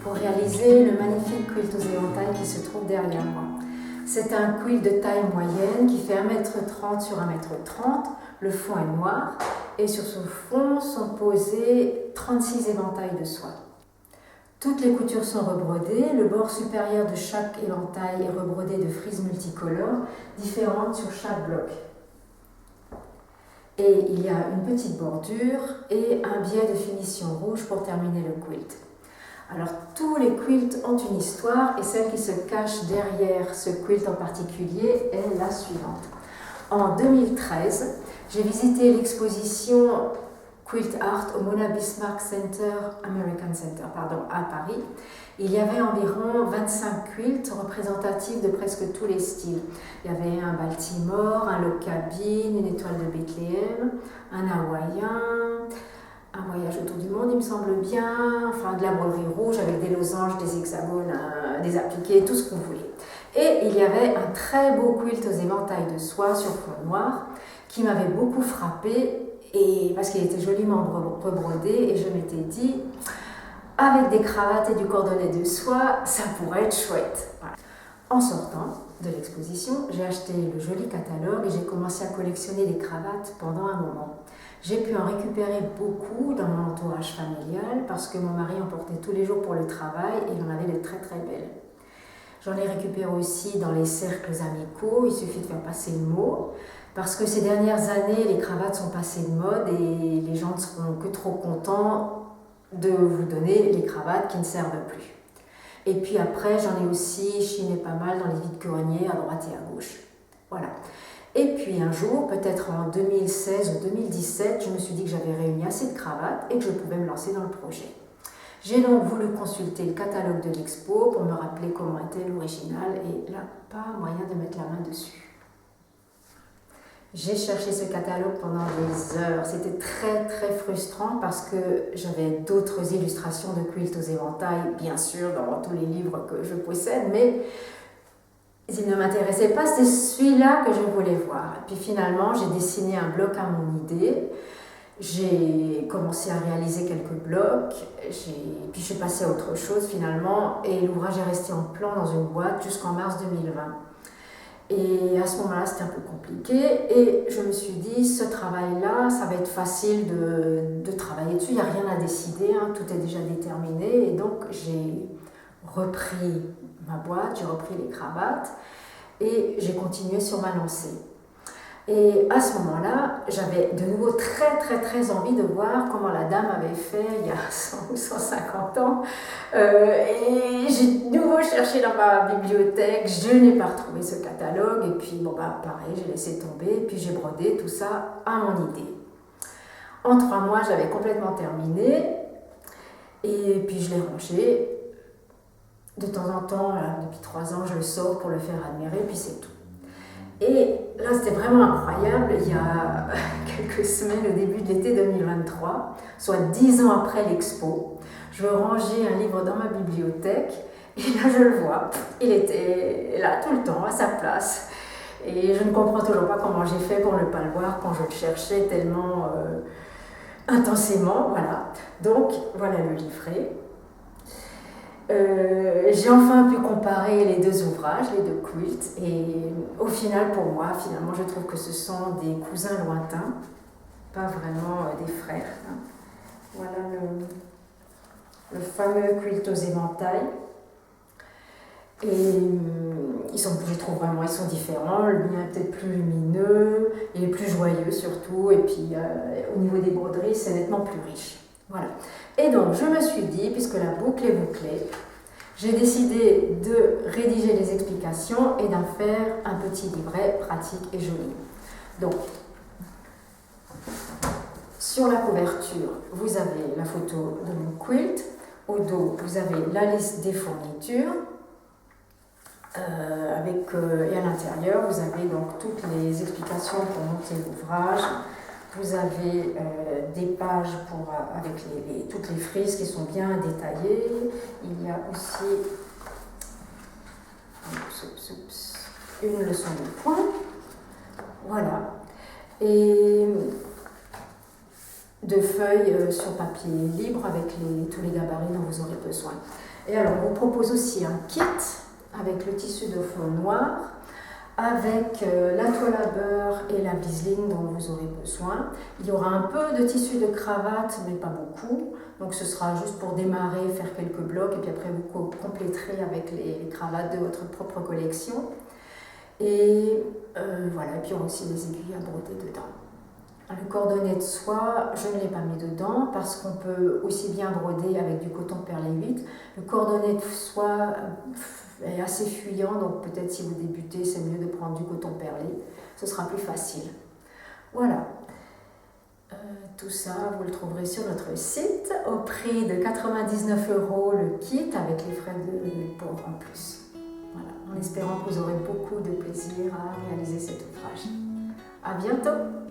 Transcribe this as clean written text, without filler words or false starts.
pour réaliser le magnifique quilt aux éventails qui se trouve derrière moi. C'est un quilt de taille moyenne qui fait 1,30 m sur 1,30 m. Le fond est noir et sur ce fond sont posés 36 éventails de soie. Toutes les coutures sont rebrodées, le bord supérieur de chaque éventail est rebrodé de frises multicolores, différentes sur chaque bloc. Et il y a une petite bordure et un biais de finition rouge pour terminer le quilt. Alors tous les quilts ont une histoire et celle qui se cache derrière ce quilt en particulier est la suivante. En 2013, j'ai visité l'exposition Quilt Art au Mona Bismarck American Center à Paris. Il y avait environ 25 quilts représentatifs de presque tous les styles. Il y avait un Baltimore, un log cabin, une étoile de Bethléem, un hawaïen, un voyage autour du monde, il me semble bien, enfin de la broderie rouge avec des losanges, des hexagones, des appliqués, tout ce qu'on voulait. Et il y avait un très beau quilt aux éventails de soie sur fond noir qui m'avait beaucoup frappée parce qu'il était joliment rebrodé et je m'étais dit, avec des cravates et du cordonnet de soie, ça pourrait être chouette. Voilà. En sortant de l'exposition, j'ai acheté le joli catalogue et j'ai commencé à collectionner les cravates pendant un moment. J'ai pu en récupérer beaucoup dans mon entourage familial parce que mon mari en portait tous les jours pour le travail et il en avait de très très belles. J'en ai récupéré aussi dans les cercles amicaux, il suffit de faire passer le mot. Parce que ces dernières années, les cravates sont passées de mode et les gens ne seront que trop contents de vous donner les cravates qui ne servent plus. Et puis après, j'en ai aussi chiné pas mal dans les vides-greniers à droite et à gauche. Voilà. Et puis un jour, peut-être en 2016 ou 2017, je me suis dit que j'avais réuni assez de cravates et que je pouvais me lancer dans le projet. J'ai donc voulu consulter le catalogue de l'expo pour me rappeler comment était l'original et là, pas moyen de mettre la main dessus. J'ai cherché ce catalogue pendant des heures. C'était très très frustrant parce que j'avais d'autres illustrations de quilts aux éventails, bien sûr, dans tous les livres que je possède, mais il ne m'intéressait pas, c'était celui-là que je voulais voir. Et puis finalement, j'ai dessiné un bloc à mon idée. J'ai commencé à réaliser quelques blocs, puis je suis passée à autre chose finalement, et l'ouvrage est resté en plan dans une boîte jusqu'en mars 2020. Et à ce moment-là, c'était un peu compliqué et je me suis dit, ce travail-là, ça va être facile de travailler dessus, il n'y a rien à décider, hein, tout est déjà déterminé. Et donc, j'ai repris ma boîte, j'ai repris les cravates et j'ai continué sur ma lancée. Et à ce moment-là, j'avais de nouveau très très très envie de voir comment la dame avait fait il y a 100 ou 150 ans. Et j'ai de nouveau cherché dans ma bibliothèque, je n'ai pas retrouvé ce catalogue. Et puis pareil, j'ai laissé tomber et puis j'ai brodé tout ça à mon idée. En 3 mois, j'avais complètement terminé et puis je l'ai rangé. De temps en temps, là, depuis 3 ans, je le sors pour le faire admirer, puis c'est tout. Et là, c'était vraiment incroyable. Il y a quelques semaines, au début de l'été 2023, soit 10 ans après l'expo, je rangeais un livre dans ma bibliothèque et là, je le vois. Il était là tout le temps, à sa place. Et je ne comprends toujours pas comment j'ai fait pour ne pas le voir quand je le cherchais tellement intensément. Voilà. Donc, voilà le livret. J'ai enfin pu comparer les deux ouvrages, les deux quilts, et au final, pour moi, finalement, je trouve que ce sont des cousins lointains, pas vraiment des frères. Hein. Voilà le fameux quilt aux éventails. Et je trouve vraiment, ils sont différents. Le mien est peut-être plus lumineux, il est plus joyeux surtout, et puis au niveau des broderies, c'est nettement plus riche. Voilà. Et donc, je me suis dit, puisque la boucle est bouclée, j'ai décidé de rédiger les explications et d'en faire un petit livret pratique et joli. Donc, sur la couverture, vous avez la photo de mon quilt. Au dos, vous avez la liste des fournitures. Et à l'intérieur, vous avez donc toutes les explications pour monter l'ouvrage. Vous avez des pages avec toutes les frises qui sont bien détaillées. Il y a aussi une leçon de points. Voilà. Et de feuilles sur papier libre avec tous les gabarits dont vous aurez besoin. Et alors on vous propose aussi un kit avec le tissu de fond noir, avec la toile à beurre et la biseline dont vous aurez besoin. Il y aura un peu de tissu de cravate, mais pas beaucoup. Donc ce sera juste pour démarrer, faire quelques blocs, et puis après vous compléterez avec les cravates de votre propre collection. Et voilà, et puis il y aura aussi des aiguilles à broder dedans. Le cordonnet de soie, je ne l'ai pas mis dedans parce qu'on peut aussi bien broder avec du coton perlé 8. Le cordonnet de soie est assez fuyant, donc peut-être si vous débutez, c'est mieux de prendre du coton perlé. Ce sera plus facile. Voilà. Tout ça, vous le trouverez sur notre site au prix de 99 € le kit avec les frais de port en plus. Voilà, en espérant que vous aurez beaucoup de plaisir à réaliser cet ouvrage. À bientôt!